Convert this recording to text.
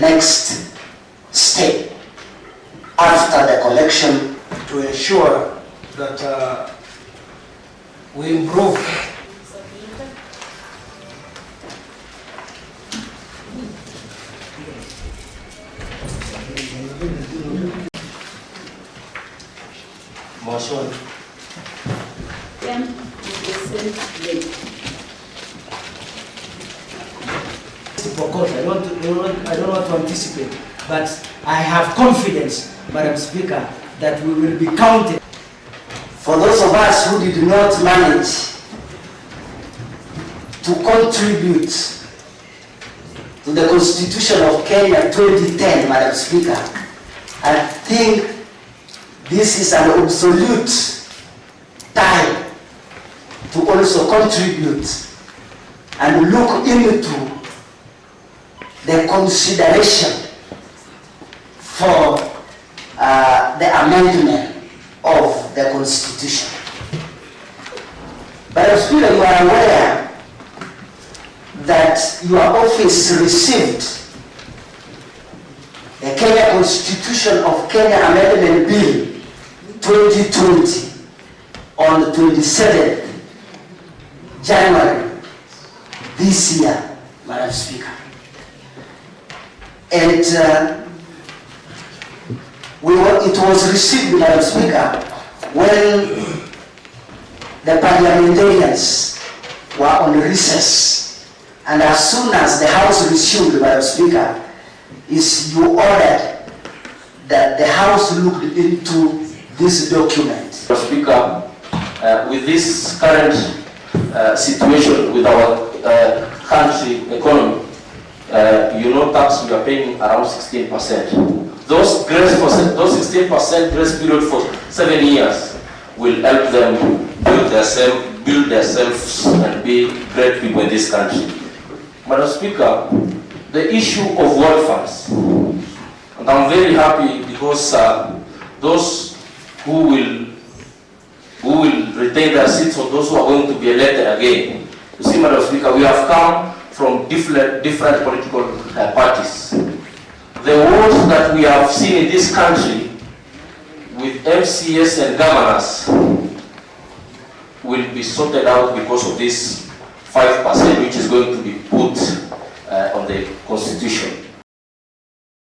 next step after the collection to ensure that we improve motion. I don't want to anticipate, but I have confidence, Madam Speaker, that we will be counted. For those of us who did not manage to contribute to the Constitution of Kenya 2010, Madam Speaker, I think this is an absolute time to also contribute and look into the consideration for the amendment of the Constitution. But Madam Speaker, you are aware that your office received the Kenya Constitution of Kenya Amendment Bill 2020 on the 27th January this year, Madam Speaker. And it was received, Madam Speaker, when the parliamentarians were on recess, and as soon as the House resumed, Madam Speaker, you ordered that the House looked into this document. Mr. Speaker, with this current situation with our country economy, tax we are paying around 16%. Those 16% grace period for 7 years will help them build themselves and be great people in this country. Madam Speaker, the issue of world funds, and I'm very happy because those who will retain their seats or those who are going to be elected again. You see, Madam Speaker, we have come from different political parties. The wars that we have seen in this country with MCS and governors will be sorted out because of this 5% which is going to be put on the Constitution.